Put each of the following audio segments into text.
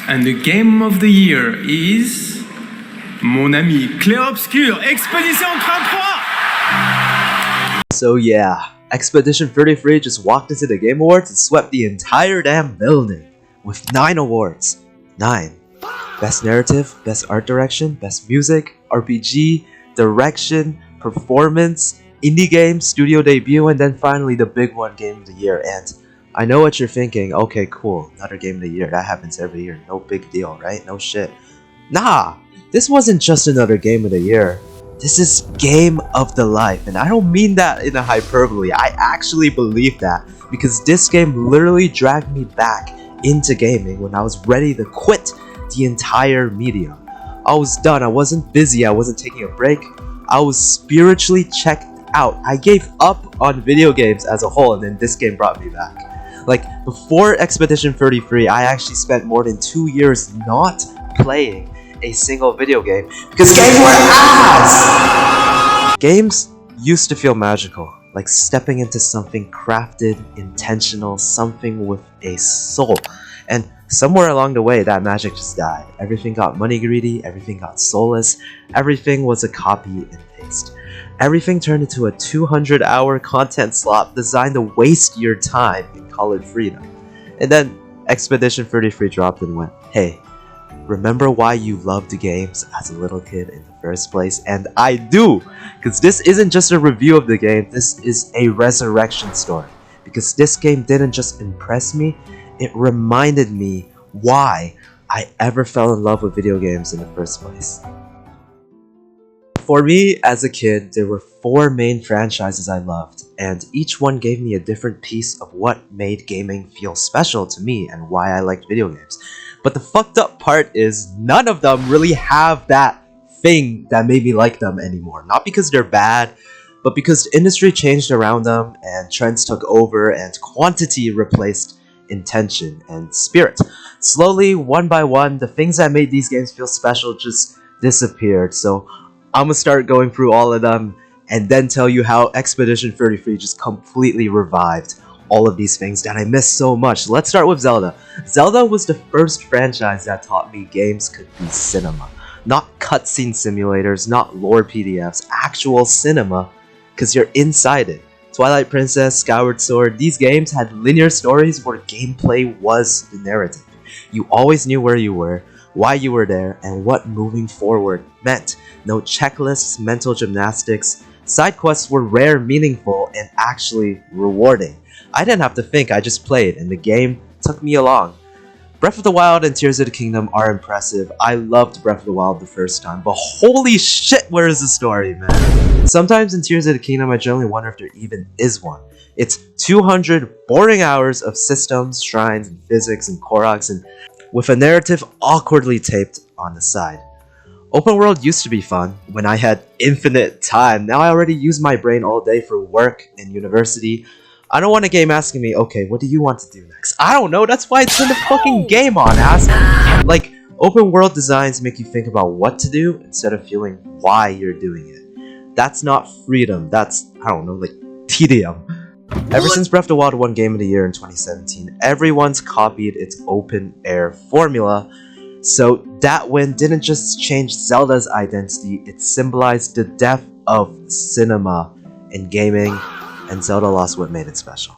And the game of the year is mon ami Clair Obscur, Expedition 33. So yeah, Expedition 33 just walked into the Game Awards and swept the entire damn building with 9 awards. 9. Best Narrative, Best Art Direction, Best Music, RPG, Direction, Performance, Indie Game, Studio Debut, and then finally the big one, Game of the Year. And I know what you're thinking, okay cool, another Game of the Year, that happens every year, no big deal, right? No shit. Nah, this wasn't just another Game of the Year. This is Game of the Life, and I don't mean that in a hyperbole, I actually believe that, because this game literally dragged me back into gaming when I was ready to quit the entire medium. I was done, I wasn't busy, I wasn't taking a break, I was spiritually checked out. I gave up on video games as a whole, and then this game brought me back. Like, before Expedition 33, I actually spent more than 2 years not playing a single video game because games were ass! Games used to feel magical, like stepping into something crafted, intentional, something with a soul. And somewhere along the way, that magic just died. Everything got money greedy, everything got soulless, everything was a copy and paste. Everything turned into a 200-hour content slop designed to waste your time and call it freedom. And then Expedition 33 dropped and went, hey, remember why you loved games as a little kid in the first place? And I do! Because this isn't just a review of the game, this is a resurrection story. Because this game didn't just impress me, it reminded me why I ever fell in love with video games in the first place. For me, as a kid, there were 4 main franchises I loved, and each one gave me a different piece of what made gaming feel special to me and why I liked video games. But the fucked up part is none of them really have that thing that made me like them anymore. Not because they're bad, but because the industry changed around them and trends took over and quantity replaced intention and spirit. Slowly, one by one, the things that made these games feel special just disappeared. So I'm gonna start going through all of them and then tell you how Expedition 33 just completely revived all of these things that I missed so much. Let's start with Zelda. Zelda was the first franchise that taught me games could be cinema. Not cutscene simulators, not lore PDFs, actual cinema, because you're inside it. Twilight Princess, Skyward Sword, these games had linear stories where gameplay was the narrative. You always knew where you were, why you were there, and what moving forward meant. No checklists, mental gymnastics. Side quests were rare, meaningful, and actually rewarding. I didn't have to think, I just played, and the game took me along. Breath of the Wild and Tears of the Kingdom are impressive. I loved Breath of the Wild the first time, but holy shit, where is the story, man? Sometimes in Tears of the Kingdom, I generally wonder if there even is one. It's 200 boring hours of systems, shrines, and physics, and Koroks, and with a narrative awkwardly taped on the side. Open world used to be fun when I had infinite time. Now I already use my brain all day for work and university. I don't want a game asking me, okay, what do you want to do next? I don't know, that's why it's in the fucking game on, ass. Like, open world designs make you think about what to do instead of feeling why you're doing it. That's not freedom, that's, I don't know, like, tedium. Ever since Breath of the Wild won Game of the Year in 2017, everyone's copied its open air formula. So that win didn't just change Zelda's identity, it symbolized the death of cinema in gaming, and Zelda lost what made it special.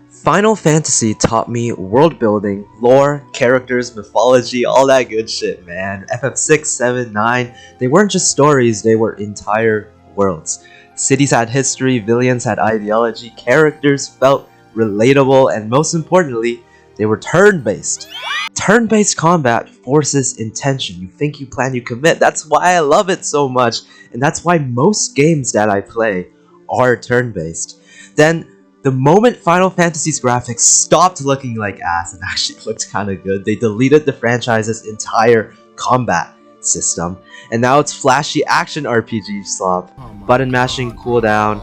Final Fantasy taught me world building, lore, characters, mythology, all that good shit, man. FF6, 7, 9, they weren't just stories, they were entire worlds. Cities had history, villains had ideology, characters felt relatable, and most importantly, they were turn-based. Turn-based combat forces intention. You think, you plan, you commit. That's why I love it so much, and that's why most games that I play are turn-based. Then, the moment Final Fantasy's graphics stopped looking like ass and actually looked kinda good, they deleted the franchise's entire combat system, and now it's flashy action RPG slop. Button mashing, cooldown,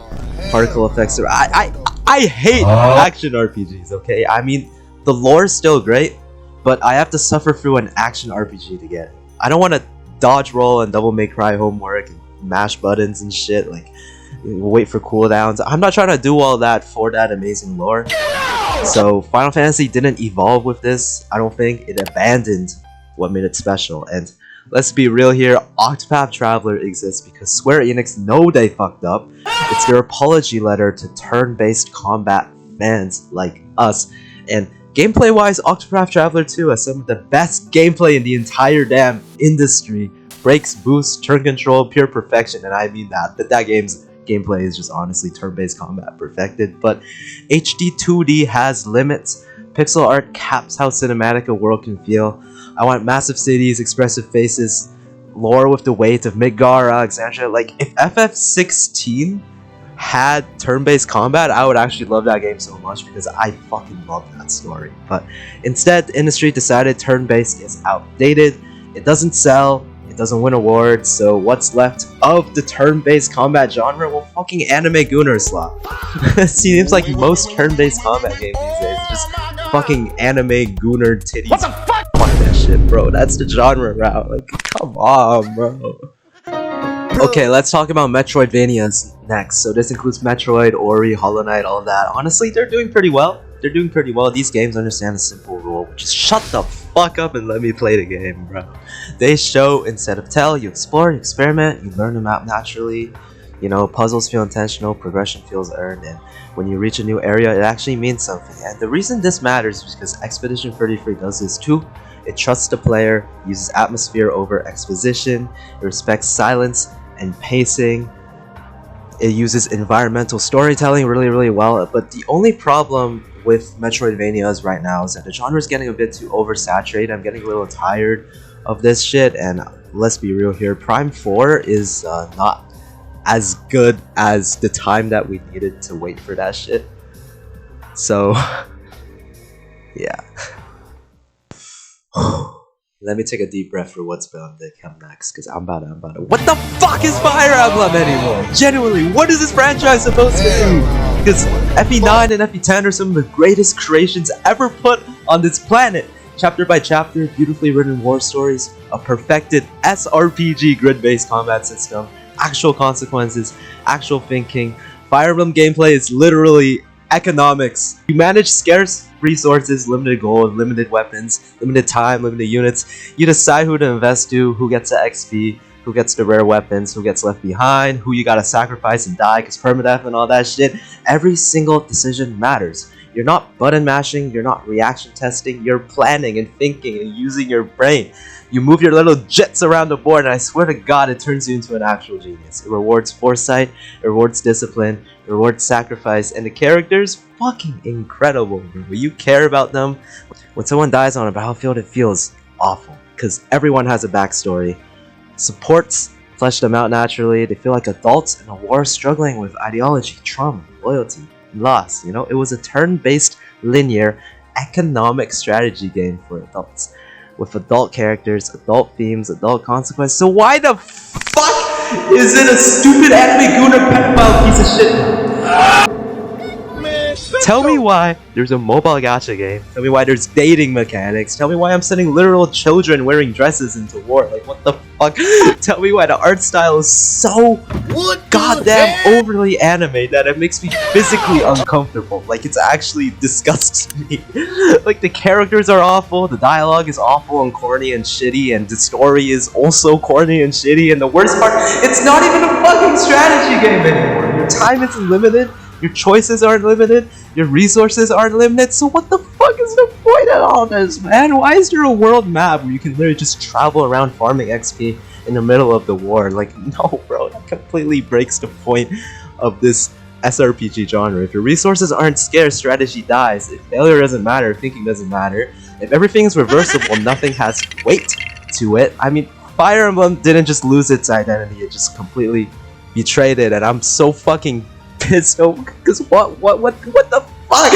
particle effects. I hate action RPGs, okay? I mean, the lore is still great, but I have to suffer through an action RPG to get it. I don't want to dodge roll and double May Cry homework and mash buttons and shit, like wait for cooldowns. I'm not trying to do all that for that amazing lore. So Final Fantasy didn't evolve with this, I don't think. It abandoned what made it special. And let's be real here, Octopath Traveler exists because Square Enix know they fucked up. It's their apology letter to turn-based combat fans like us. And gameplay-wise, Octopath Traveler 2 has some of the best gameplay in the entire damn industry. Breaks, boosts, turn control, pure perfection, and I mean that. That game's gameplay is just honestly turn-based combat perfected. But HD 2D has limits. Pixel art caps how cinematic a world can feel. I want massive cities, expressive faces, lore with the weight of Midgar, Alexandria. Like, if FF16 had turn-based combat, I would actually love that game so much because I fucking love that story. But instead, the industry decided turn-based is outdated, it doesn't sell, it doesn't win awards, so what's left of the turn-based combat genre? Well, fucking anime Gunner slot. It seems like most turn-based combat games these days is just fucking anime Gunner titties. What the fuck? Fuck that shit, bro. That's the genre route. Like, come on, bro. Okay, let's talk about Metroidvanias next. So this includes Metroid, Ori, Hollow Knight, all of that. Honestly, they're doing pretty well. They're doing pretty well. These games understand a simple rule, which is shut the fuck up and let me play the game, bro. They show instead of tell. You explore, you experiment, you learn the map naturally. You know, puzzles feel intentional, progression feels earned, and when you reach a new area, it actually means something. And the reason this matters is because Expedition 33 does this too. It trusts the player, uses atmosphere over exposition, it respects silence and pacing. It uses environmental storytelling really well. But the only problem with Metroidvanias right now is that the genre is getting a bit too oversaturated. I'm getting a little tired of this shit, and let's be real here, Prime 4 is not as good as the time that we needed to wait for that shit. So yeah. Let me take a deep breath for what's bound to come next, because I'm about to. What the fuck is Fire Emblem anymore? Genuinely, what is this franchise supposed to do? Because FE9 and FE10 are some of the greatest creations ever put on this planet. Chapter by chapter, beautifully written war stories, a perfected SRPG grid-based combat system, actual consequences, actual thinking. Fire Emblem gameplay is literally economics. You manage scarce resources, limited gold, limited weapons, limited time, limited units. You decide who to invest to, who gets the XP, who gets the rare weapons, who gets left behind, who you gotta sacrifice and die because permadeath and all that shit. Every single decision matters. You're not button mashing, you're not reaction testing, you're planning and thinking and using your brain. You move your little jets around the board, and I swear to God, it turns you into an actual genius. It rewards foresight, it rewards discipline, it rewards sacrifice, and the characters, fucking incredible, bro. You care about them. When someone dies on a battlefield, it feels awful, because everyone has a backstory. Supports flesh them out naturally. They feel like adults in a war struggling with ideology, trauma, loyalty, and loss. You know, it was a turn-based, linear, economic strategy game for adults, with adult characters, adult themes, adult consequences. So why the fuck is it a stupid anime Gunner pedophile piece of shit? Tell me why there's a mobile gacha game. Tell me why there's dating mechanics. Tell me why I'm sending literal children wearing dresses into war. Like, what the fuck? Tell me why the art style is so goddamn overly anime that it makes me physically uncomfortable. Like, it's actually disgusts me. Like, the characters are awful, the dialogue is awful and corny and shitty, and the story is also corny and shitty, and the worst part, it's not even a fucking strategy game anymore. Your time isn't limited. Your choices aren't limited, your resources aren't limited, so what the fuck is the point of all this, man? Why is there a world map where you can literally just travel around farming XP in the middle of the war? Like, no, bro, that completely breaks the point of this SRPG genre. If your resources aren't scarce, strategy dies. If failure doesn't matter, thinking doesn't matter. If everything is reversible, nothing has weight to it. I mean, Fire Emblem didn't just lose its identity, it just completely betrayed it, and I'm so fucking pissed off, because what the fuck?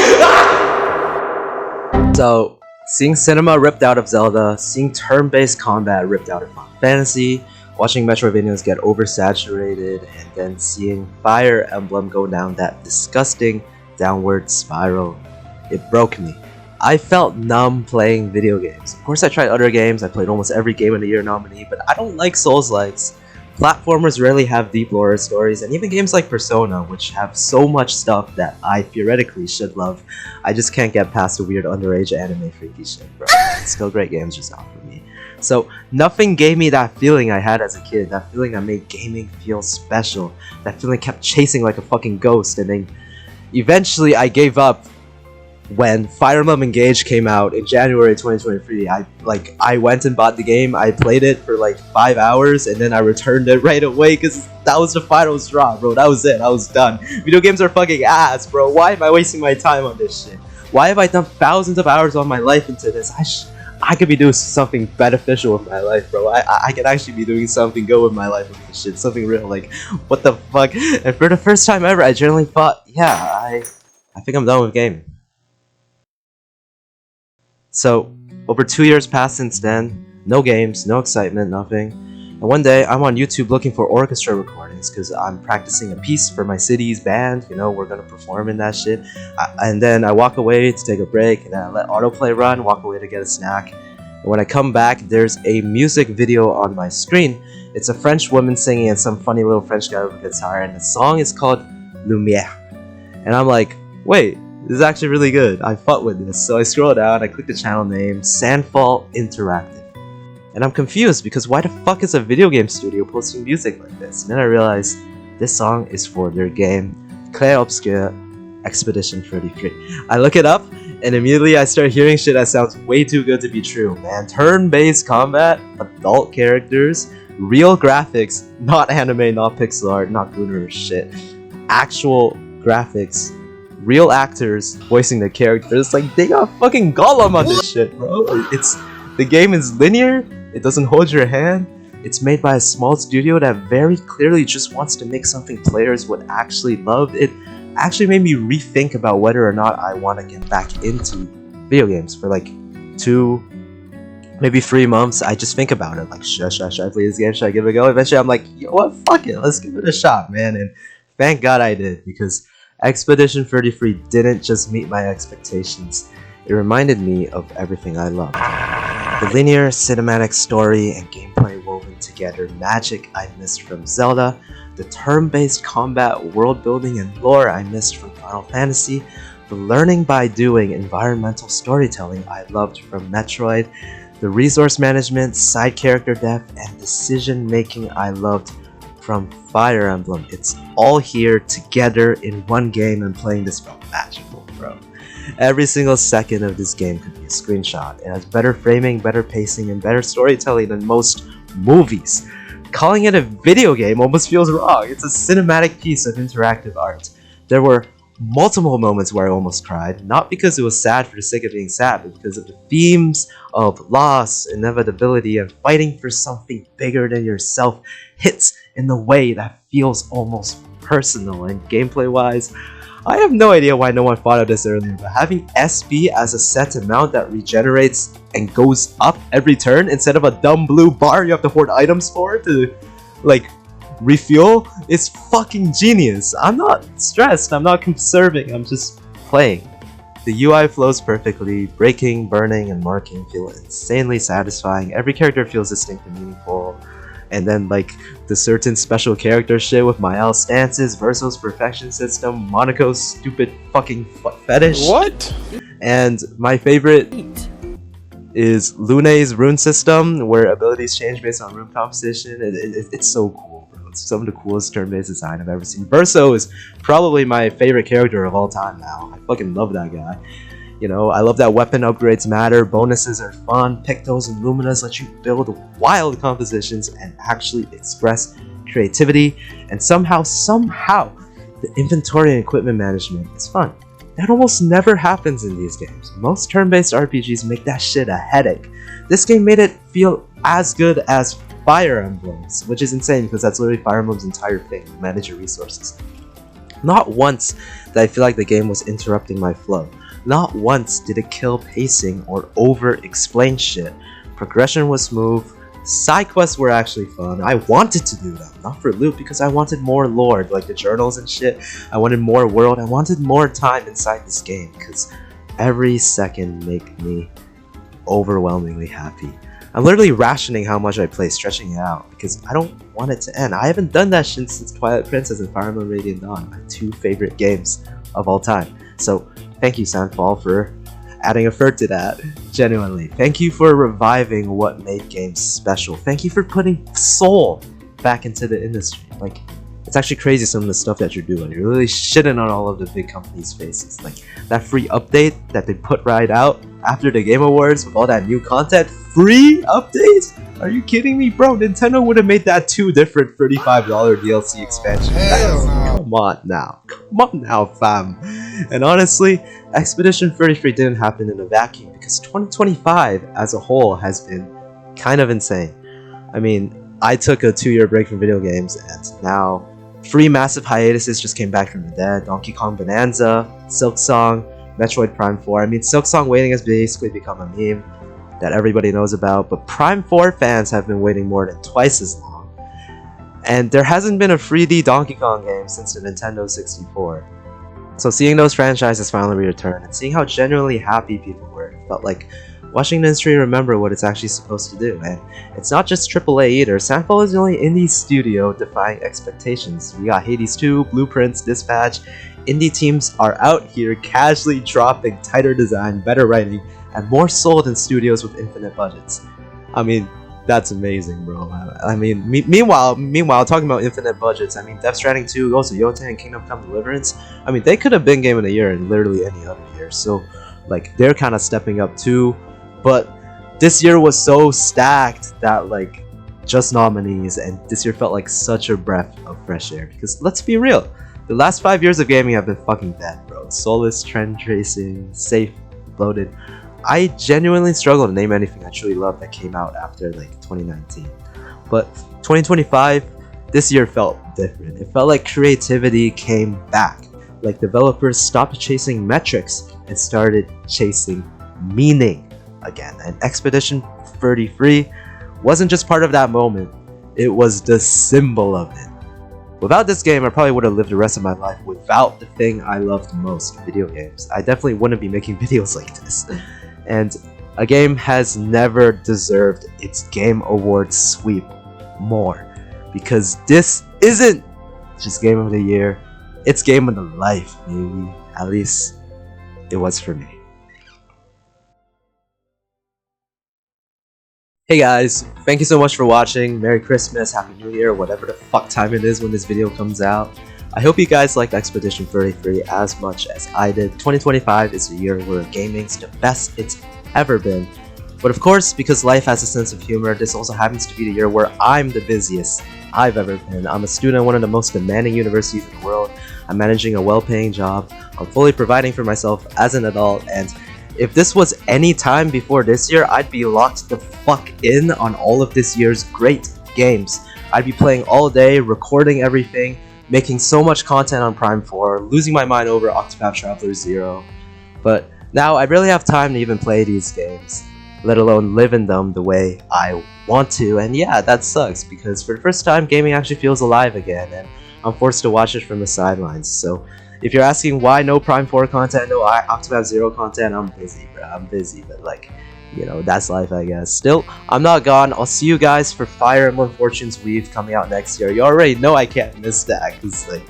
So, seeing cinema ripped out of Zelda, seeing turn-based combat ripped out of Final Fantasy, watching Metroidvanias get oversaturated, and then seeing Fire Emblem go down that disgusting downward spiral, it broke me. I felt numb playing video games. Of course I tried other games, I played almost every Game of the Year nominee, but I don't like Souls-likes. Platformers rarely have deep lore stories, and even games like Persona, which have so much stuff that I theoretically should love, I just can't get past the weird underage anime freaky shit, bro. Still great games, just not for me. So nothing gave me that feeling I had as a kid, that feeling that made gaming feel special, that feeling kept chasing like a fucking ghost, and then eventually I gave up when Fire Emblem Engage came out in January 2023. I went and bought the game, I played it for like 5 hours, and then I returned it right away because that was the final straw, bro. That was it, I was done. Video games are fucking ass, bro. Why am I wasting my time on this shit? Why have I dumped thousands of hours of my life into this? I could be doing something beneficial with my life, bro. I could actually be doing something good with my life with this shit. Something real, like, what the fuck? And for the first time ever, I generally thought, yeah, I think I'm done with gaming. So, over 2 years passed since then, no games, no excitement, nothing. And one day, I'm on YouTube looking for orchestra recordings because I'm practicing a piece for my city's band. You know, we're gonna perform in that shit. And then I walk away to take a break, and then I let autoplay run, walk away to get a snack. And when I come back, there's a music video on my screen. It's a French woman singing and some funny little French guy with a guitar, and the song is called Lumière. And I'm like, wait, this is actually really good. I fought with this. So I scroll down, I click the channel name, Sandfall Interactive. And I'm confused because why the fuck is a video game studio posting music like this? And then I realize this song is for their game, Clair Obscur Expedition 33. I look it up, and immediately I start hearing shit that sounds way too good to be true, man. Turn-based combat, adult characters, real graphics, not anime, not pixel art, not Gunner shit. Actual graphics, real actors voicing the characters. Like, they got fucking Gollum on this shit, bro. The game is linear, it doesn't hold your hand, it's made by a small studio that very clearly just wants to make something players would actually love. It actually made me rethink about whether or not I want to get back into video games. For like 2, maybe 3 months, I just think about it, like, should I play this game, should I give it a go? Eventually I'm like, you know what, fuck it, let's give it a shot, man. And thank God I did, because Expedition 33 didn't just meet my expectations, it reminded me of everything I loved. The linear cinematic story and gameplay woven together, magic I missed from Zelda, the turn-based combat, world building, and lore I missed from Final Fantasy, the learning by doing environmental storytelling I loved from Metroid, the resource management, side character depth, and decision making I loved from Fire Emblem. It's all here together in one game, and playing this felt magical, bro. Every single second of this game could be a screenshot. It has better framing, better pacing, and better storytelling than most movies. Calling it a video game almost feels wrong. It's a cinematic piece of interactive art. There were multiple moments where I almost cried, not because it was sad for the sake of being sad, but because of the themes of loss, inevitability, and fighting for something bigger than yourself hits in the way that feels almost personal. And gameplay-wise, I have no idea why no one thought of this earlier, but having SP as a set amount that regenerates and goes up every turn instead of a dumb blue bar you have to hoard items for to, like, refuel is fucking genius. I'm not stressed, I'm not conserving, I'm just playing. The UI flows perfectly, breaking, burning, and marking feel insanely satisfying. Every character feels distinct and meaningful. And then, like, the certain special character shit with Mael's stances, Verso's perfection system, Monaco's stupid fucking fetish. What? And my favorite is Lune's rune system, where abilities change based on rune composition. It's so cool, bro. It's some of the coolest turn-based design I've ever seen. Verso is probably my favorite character of all time now. I fucking love that guy. You know, I love that weapon upgrades matter, bonuses are fun, Pictos and Luminas let you build wild compositions and actually express creativity, and somehow, the inventory and equipment management is fun. That almost never happens in these games. Most turn-based RPGs make that shit a headache. This game made it feel as good as Fire Emblems, which is insane because that's literally Fire Emblem's entire thing, manage your resources. Not once did I feel like the game was interrupting my flow. Not once did it kill pacing or over-explain shit. Progression was smooth, side quests were actually fun. I wanted to do them, not for loot, because I wanted more lore, like the journals and shit. I wanted more world, I wanted more time inside this game, because every second made me overwhelmingly happy. I'm literally rationing how much I play, stretching it out, because I don't want it to end. I haven't done that shit since Twilight Princess and Fire Emblem Radiant Dawn, my 2 favorite games of all time. So thank you, Sandfall, for adding a third to that. Genuinely. Thank you for reviving what made games special. Thank you for putting soul back into the industry. Like, it's actually crazy some of the stuff that you're doing. You're really shitting on all of the big companies' faces. Like, that free update that they put right out after the Game Awards with all that new content. Free updates? Are you kidding me, bro? Nintendo would have made that 2 different $35 DLC expansions. Come on now. Come on now, fam. And honestly, Expedition 33 didn't happen in a vacuum, because 2025 as a whole has been kind of insane. I mean, I took a 2-year break from video games, and now 3 massive hiatuses just came back from the dead. Donkey Kong Bonanza, Silksong, Metroid Prime 4. I mean, Silksong waiting has basically become a meme that everybody knows about, but Prime 4 fans have been waiting more than twice as long. And there hasn't been a 3D Donkey Kong game since the Nintendo 64. So seeing those franchises finally return, and seeing how genuinely happy people were, felt like watching the industry remember what it's actually supposed to do. And it's not just AAA either. Sandfall is the only indie studio defying expectations. We got Hades 2, Blueprints, Dispatch. Indie teams are out here casually dropping tighter design, better writing, and more soul than studios with infinite budgets. I mean, that's amazing, bro. I mean, meanwhile, talking about infinite budgets, I mean, Death Stranding 2, Ghost of Yotei, and Kingdom Come Deliverance, I mean, they could have been Game of the Year in literally any other year. So, like, they're kind of stepping up too. But this year was so stacked that, like, just nominees, and this year felt like such a breath of fresh air. Because let's be real, the last 5 years of gaming have been fucking dead, bro. Soulless, trend tracing, safe, bloated. I genuinely struggle to name anything I truly love that came out after, like, 2019. But 2025, this year felt different. It felt like creativity came back. Like, developers stopped chasing metrics and started chasing meaning again. And Expedition 33 wasn't just part of that moment, it was the symbol of it. Without this game, I probably would have lived the rest of my life without the thing I loved most, video games. I definitely wouldn't be making videos like this. And a game has never deserved its Game Awards sweep more, because this isn't just Game of the Year, it's Game of the Life, baby. At least it was for me. Hey guys, thank you so much for watching. Merry Christmas, Happy New Year, whatever the fuck time it is when this video comes out. I hope you guys liked Expedition 33 as much as I did. 2025 is a year where gaming's the best it's ever been. But of course, because life has a sense of humor, this also happens to be the year where I'm the busiest I've ever been. I'm a student at one of the most demanding universities in the world. I'm managing a well-paying job. I'm fully providing for myself as an adult, and if this was any time before this year, I'd be locked the fuck in on all of this year's great games. I'd be playing all day, recording everything, making so much content on Prime 4, losing my mind over Octopath Traveler 0. But now I barely have time to even play these games, let alone live in them the way I want to. And yeah, that sucks, because for the first time, gaming actually feels alive again, and I'm forced to watch it from the sidelines. So if you're asking why no Prime 4 content, no Octopath 0 content, I'm busy, bro. I'm busy, but like, you know, that's life, I guess. Still, I'm not gone. I'll see you guys for Fire Emblem Fortune's Weave coming out next year. You already know I can't miss that, because, like,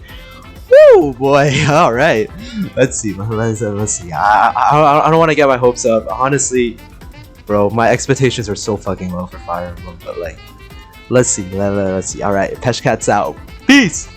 woo, boy. All right. Let's see. Let's see. I don't want to get my hopes up. Honestly, bro, my expectations are so fucking low for Fire Emblem, but, like, let's see. Let's see. All right. Peshcat's out. Peace.